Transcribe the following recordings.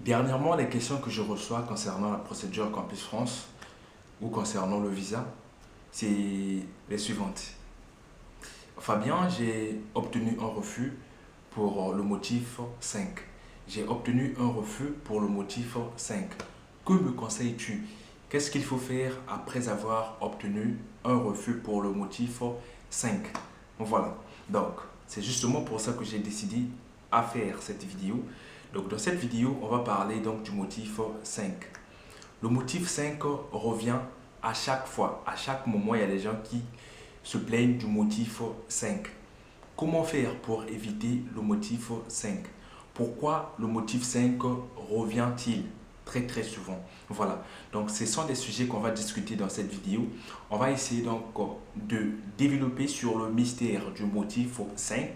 Dernièrement, les questions que je reçois concernant la procédure Campus France ou concernant le visa, c'est les suivantes. Fabien, j'ai obtenu un refus pour le motif 5. J'ai obtenu un refus pour le motif 5. Que me conseilles-tu? Qu'est-ce qu'il faut faire après avoir obtenu un refus pour le motif 5? Voilà. Donc, c'est justement pour ça que j'ai décidé à faire cette vidéo. Donc, dans cette vidéo, on va parler donc du motif 5. Le motif 5 revient à chaque fois, à chaque moment, il y a des gens qui se plaignent du motif 5. Comment faire pour éviter le motif 5? Pourquoi le motif 5 revient-il très souvent? Voilà, donc ce sont des sujets qu'on va discuter dans cette vidéo. On va essayer donc de développer sur le mystère du motif 5.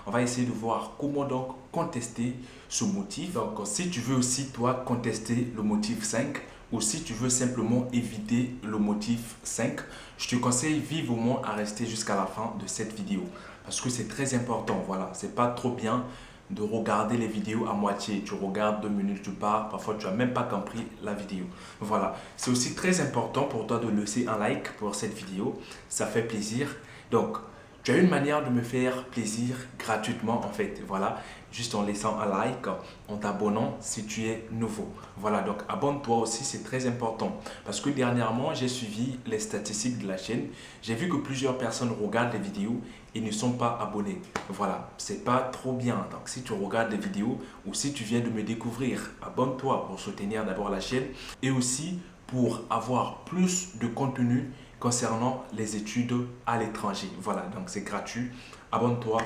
On va essayer de voir comment donc contester ce motif. Donc si tu veux aussi toi contester le motif 5, ou si tu veux simplement éviter le motif 5, je te conseille vivement à rester jusqu'à la fin de cette vidéo. Parce que c'est très important, voilà. C'est pas trop bien de regarder les vidéos à moitié. Tu regardes 2 minutes, tu pars. Parfois, tu n'as même pas compris la vidéo. Voilà. C'est aussi très important pour toi de laisser un like pour cette vidéo. Ça fait plaisir. Donc, tu as une manière de me faire plaisir gratuitement en fait. Voilà, juste en laissant un like, en t'abonnant si tu es nouveau. Voilà, donc abonne-toi aussi, c'est très important. Parce que dernièrement, j'ai suivi les statistiques de la chaîne. J'ai vu que plusieurs personnes regardent les vidéos et ne sont pas abonnés. Voilà, c'est pas trop bien. Donc si tu regardes les vidéos ou si tu viens de me découvrir, abonne-toi pour soutenir d'abord la chaîne et aussi pour avoir plus de contenu concernant les études à l'étranger. Voilà, donc c'est gratuit. Abonne-toi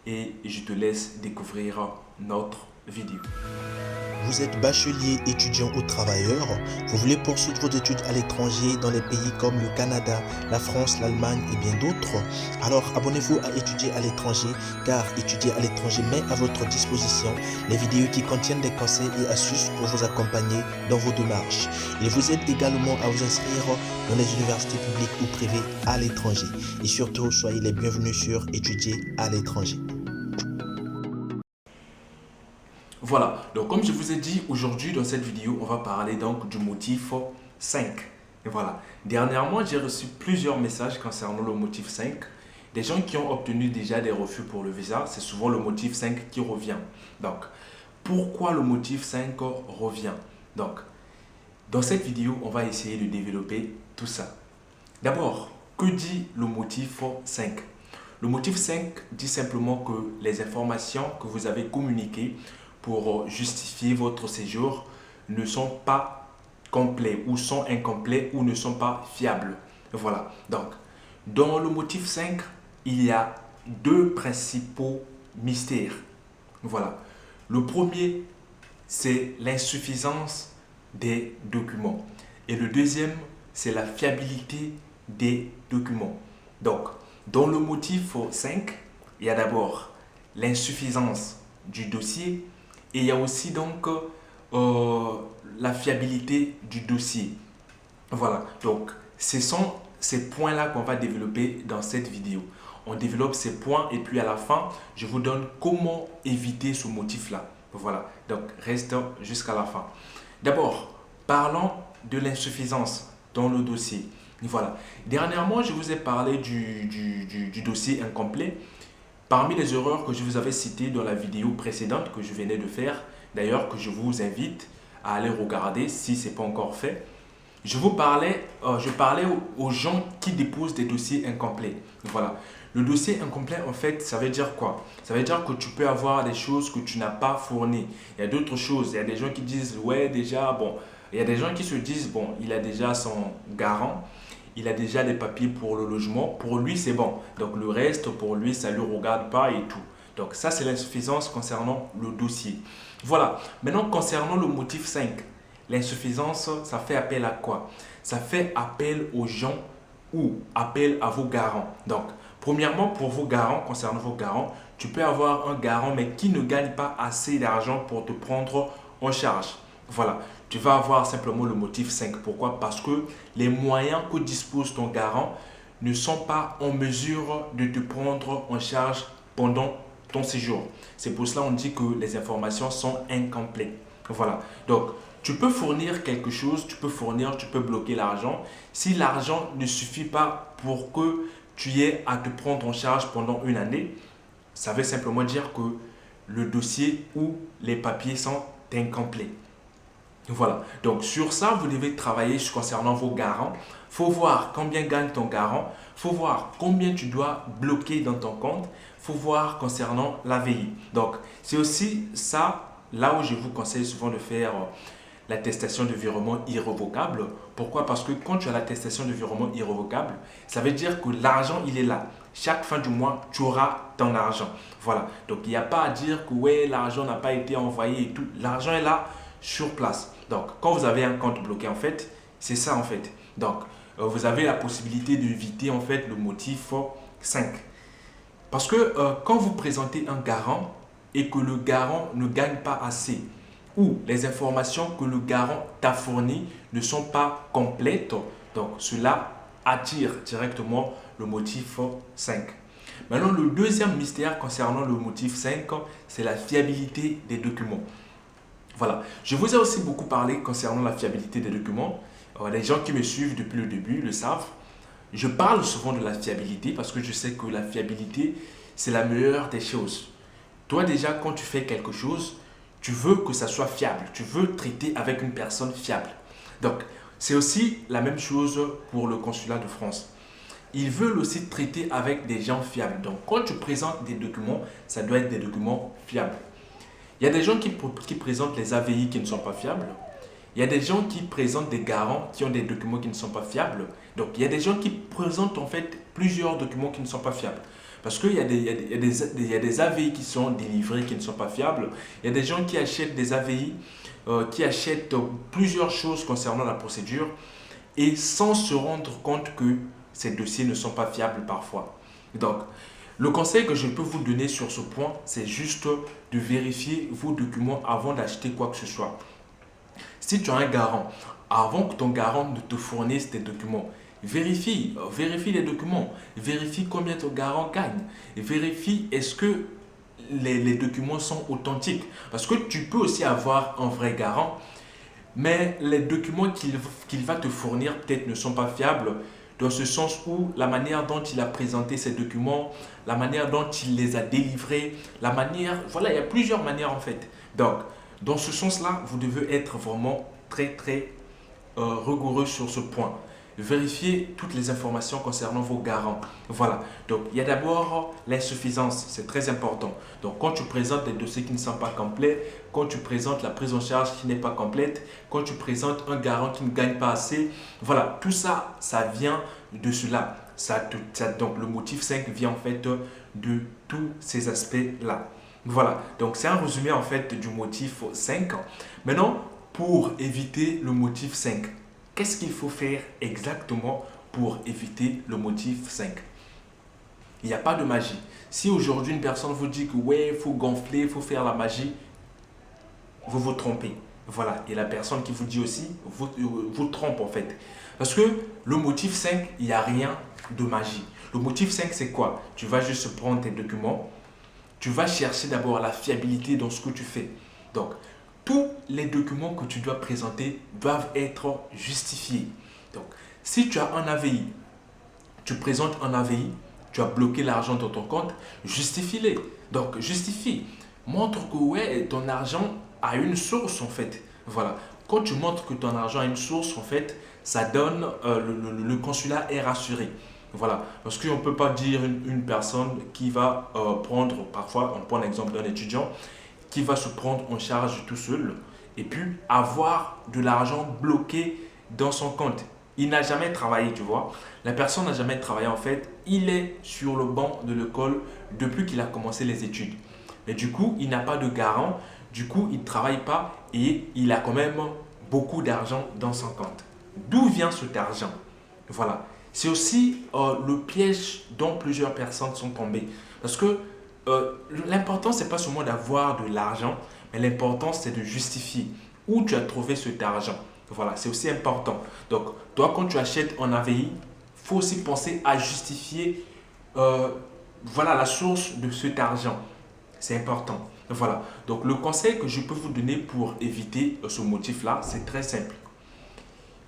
et je te laisse découvrir notre vidéo. Vous êtes bachelier, étudiant ou travailleur, vous voulez poursuivre vos études à l'étranger dans les pays comme le Canada, la France, l'Allemagne et bien d'autres? Alors abonnez-vous à Étudier à l'étranger car Étudier à l'étranger met à votre disposition les vidéos qui contiennent des conseils et astuces pour vous accompagner dans vos démarches. Il vous aide également à vous inscrire dans les universités publiques ou privées à l'étranger. Et surtout, soyez les bienvenus sur Étudier à l'étranger. Voilà, donc comme je vous ai dit, aujourd'hui dans cette vidéo, on va parler donc du motif 5. Et voilà, dernièrement, j'ai reçu plusieurs messages concernant le motif 5. Des gens qui ont obtenu déjà des refus pour le visa, c'est souvent le motif 5 qui revient. Donc, pourquoi le motif 5 revient? Donc, dans cette vidéo, on va essayer de développer tout ça. D'abord, que dit le motif 5? Le motif 5 dit simplement que les informations que vous avez communiquées pour justifier votre séjour ne sont pas complets ou sont incomplets ou ne sont pas fiables. Voilà. Donc, dans le motif 5, il y a deux principaux mystères. Voilà. Le premier, c'est l'insuffisance des documents. Et le deuxième, c'est la fiabilité des documents. Donc, dans le motif 5, il y a d'abord l'insuffisance du dossier et il y a aussi donc la fiabilité du dossier. Voilà, donc ce sont ces points-là qu'on va développer dans cette vidéo. On développe ces points et puis à la fin, je vous donne comment éviter ce motif-là. Voilà, donc reste jusqu'à la fin. D'abord, parlons de l'insuffisance dans le dossier. Voilà, dernièrement, je vous ai parlé du dossier incomplet. Parmi les erreurs que je vous avais citées dans la vidéo précédente que je venais de faire, d'ailleurs que je vous invite à aller regarder si ce n'est pas encore fait, je parlais aux gens qui déposent des dossiers incomplets. Voilà. Le dossier incomplet, en fait, ça veut dire quoi? Ça veut dire que tu peux avoir des choses que tu n'as pas fournies. Il y a d'autres choses. Il y a des gens qui disent, ouais, déjà, bon. Il y a des gens qui se disent, bon, il a déjà son garant, il a déjà les papiers pour le logement. Pour lui, c'est bon. Donc, le reste, pour lui, ça ne le regarde pas et tout. Donc, ça, c'est l'insuffisance concernant le dossier. Voilà. Maintenant, concernant le motif 5. L'insuffisance, ça fait appel à quoi? Ça fait appel aux gens ou appel à vos garants. Donc, premièrement, pour vos garants, concernant vos garants, tu peux avoir un garant mais qui ne gagne pas assez d'argent pour te prendre en charge. Voilà, tu vas avoir simplement le motif 5. Pourquoi? Parce que les moyens que dispose ton garant ne sont pas en mesure de te prendre en charge pendant ton séjour. C'est pour cela qu'on dit que les informations sont incomplètes. Voilà. Donc, tu peux fournir quelque chose, tu peux bloquer l'argent. Si l'argent ne suffit pas pour que tu aies à te prendre en charge pendant une année, ça veut simplement dire que le dossier ou les papiers sont incomplets. Voilà. Donc, sur ça, vous devez travailler concernant vos garants. Il faut voir combien gagne ton garant. Il faut voir combien tu dois bloquer dans ton compte. Il faut voir concernant l'AVI. Donc, c'est aussi ça, là où je vous conseille souvent de faire l'attestation de virement irrévocable. Pourquoi? Parce que quand tu as l'attestation de virement irrévocable, ça veut dire que l'argent, il est là. Chaque fin du mois, tu auras ton argent. Voilà. Donc, il n'y a pas à dire que ouais, l'argent n'a pas été envoyé et tout. L'argent est là sur place. Donc, quand vous avez un compte bloqué, en fait, c'est ça, en fait. Donc, vous avez la possibilité d'éviter, en fait, le motif 5. Parce que quand vous présentez un garant et que le garant ne gagne pas assez, ou les informations que le garant t'a fournies ne sont pas complètes, donc cela attire directement le motif 5. Maintenant, le deuxième mystère concernant le motif 5, c'est la fiabilité des documents. Voilà. Je vous ai aussi beaucoup parlé concernant la fiabilité des documents. Les gens qui me suivent depuis le début le savent. Je parle souvent de la fiabilité parce que je sais que la fiabilité, c'est la meilleure des choses. Toi déjà, quand tu fais quelque chose, tu veux que ça soit fiable. Tu veux traiter avec une personne fiable. Donc, c'est aussi la même chose pour le consulat de France. Ils veulent aussi traiter avec des gens fiables. Donc, quand tu présentes des documents, ça doit être des documents fiables. Il y a des gens qui présentent les AVI qui ne sont pas fiables. Il y a des gens qui présentent des garants qui ont des documents qui ne sont pas fiables. Donc, il y a des gens qui présentent en fait plusieurs documents qui ne sont pas fiables. Parce qu'il y a des AVI qui sont délivrés qui ne sont pas fiables. Il y a des gens qui achètent des AVI, qui achètent plusieurs choses concernant la procédure et sans se rendre compte que ces dossiers ne sont pas fiables parfois. Donc, le conseil que je peux vous donner sur ce point, c'est juste de vérifier vos documents avant d'acheter quoi que ce soit. Si tu as un garant, avant que ton garant ne te fournisse tes documents, vérifie les documents, vérifie combien ton garant gagne, vérifie est-ce que les documents sont authentiques. Parce que tu peux aussi avoir un vrai garant, mais les documents qu'il va te fournir peut-être ne sont pas fiables, dans ce sens où la manière dont il a présenté ces documents, la manière dont il les a délivrés, voilà, il y a plusieurs manières en fait. Donc, dans ce sens-là, vous devez être vraiment très rigoureux sur ce point. Vérifiez toutes les informations concernant vos garants. Voilà. Donc, il y a d'abord l'insuffisance. C'est très important. Donc, quand tu présentes des dossiers qui ne sont pas complets, quand tu présentes la prise en charge qui n'est pas complète, quand tu présentes un garant qui ne gagne pas assez, voilà. Tout ça, ça vient de cela. Donc, le motif 5 vient en fait de tous ces aspects-là. Voilà. Donc, c'est un résumé en fait du motif 5. Maintenant, pour éviter le motif 5, qu'est-ce qu'il faut faire exactement pour éviter le motif 5? Il n'y a pas de magie. Si aujourd'hui une personne vous dit que ouais, il faut gonfler, il faut faire la magie, vous vous trompez. Voilà. Et la personne qui vous dit aussi, vous trompe en fait. Parce que le motif 5, il n'y a rien de magie. Le motif 5, c'est quoi? Tu vas juste prendre tes documents. Tu vas chercher d'abord la fiabilité dans ce que tu fais. Donc, tous les documents que tu dois présenter doivent être justifiés. Donc, si tu as un AVI, tu présentes un AVI, tu as bloqué l'argent dans ton compte, justifie-les. Donc, justifie. Montre que ouais, ton argent a une source en fait. Voilà. Quand tu montres que ton argent a une source, en fait, ça donne, le consulat est rassuré. Voilà. Parce qu'on ne peut pas dire une personne qui va prendre, parfois, on prend l'exemple d'un étudiant, qui va se prendre en charge tout seul et puis avoir de l'argent bloqué dans son compte. Il n'a jamais travaillé, tu vois. La personne n'a jamais travaillé en fait. Il est sur le banc de l'école depuis qu'il a commencé les études. Mais du coup, il n'a pas de garant. Du coup, il ne travaille pas et il a quand même beaucoup d'argent dans son compte. D'où vient cet argent? Voilà. C'est aussi le piège dont plusieurs personnes sont tombées. Parce que l'important, ce n'est pas seulement d'avoir de l'argent, mais l'important, c'est de justifier où tu as trouvé cet argent. Voilà, c'est aussi important. Donc, toi, quand tu achètes en AVI, il faut aussi penser à justifier voilà, la source de cet argent. C'est important. Voilà. Donc, le conseil que je peux vous donner pour éviter ce motif-là, c'est très simple.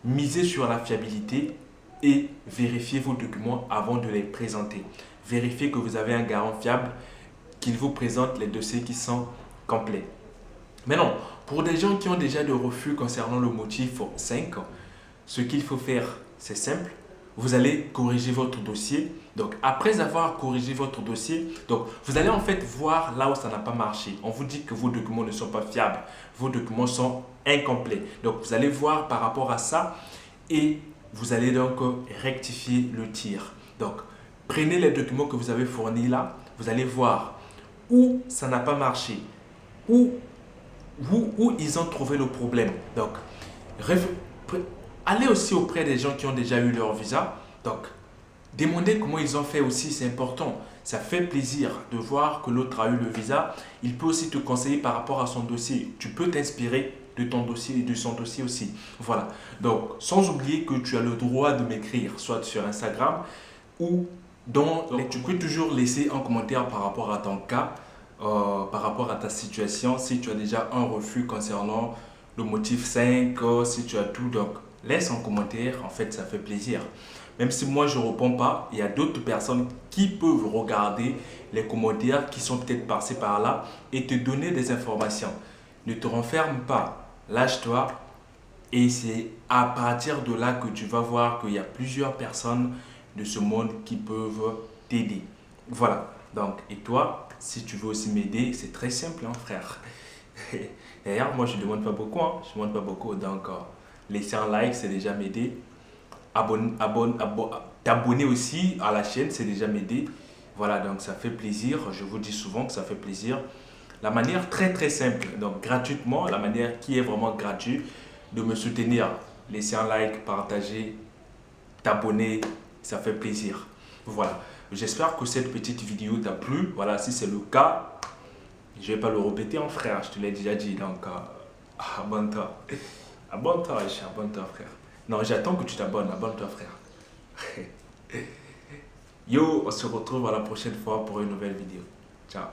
Misez sur la fiabilité et vérifiez vos documents avant de les présenter. Vérifiez que vous avez un garant fiable, qu'il vous présente les dossiers qui sont complets. Maintenant, pour des gens qui ont déjà des refus concernant le motif 5, ce qu'il faut faire, c'est simple. Vous allez corriger votre dossier. Donc, après avoir corrigé votre dossier, donc, vous allez en fait voir là où ça n'a pas marché. On vous dit que vos documents ne sont pas fiables. Vos documents sont incomplets. Donc, vous allez voir par rapport à ça et vous allez donc rectifier le tir. Donc, prenez les documents que vous avez fournis là. Vous allez voir où ça n'a pas marché. Où ils ont trouvé le problème. Donc, allez aussi auprès des gens qui ont déjà eu leur visa. Donc, demandez comment ils ont fait aussi, c'est important. Ça fait plaisir de voir que l'autre a eu le visa. Il peut aussi te conseiller par rapport à son dossier. Tu peux t'inspirer de ton dossier et de son dossier aussi. Voilà. Donc, sans oublier que tu as le droit de m'écrire, soit sur Instagram ou tu peux toujours laisser un commentaire par rapport à ton cas, par rapport à ta situation. Si tu as déjà un refus concernant le motif 5, si tu as tout, donc laisse un commentaire. En fait, ça fait plaisir. Même si moi je ne réponds pas, il y a d'autres personnes qui peuvent regarder les commentaires qui sont peut-être passés par là et te donner des informations. Ne te renferme pas, lâche-toi et c'est à partir de là que tu vas voir qu'il y a plusieurs personnes de ce monde qui peuvent t'aider. Voilà. Donc, et toi, si tu veux aussi m'aider, c'est très simple, hein, frère. D'ailleurs, moi je ne demande pas beaucoup, hein. Je ne demande pas beaucoup. Donc, laisser un like, c'est déjà m'aider. T'abonner aussi à la chaîne, c'est déjà m'aider. Voilà, donc ça fait plaisir. Je vous dis souvent que ça fait plaisir. La manière très très simple, donc gratuitement, la manière qui est vraiment gratuite de me soutenir, laisser un like, partager, t'abonner, ça fait plaisir. Voilà, j'espère que cette petite vidéo t'a plu. Voilà, si c'est le cas, je ne vais pas le répéter, hein, frère, je te l'ai déjà dit. Donc, abonne-toi. Abonne-toi, abonne-toi, frère. Non, j'attends que tu t'abonnes. Abonne-toi, frère. Yo, on se retrouve à la prochaine fois pour une nouvelle vidéo. Ciao.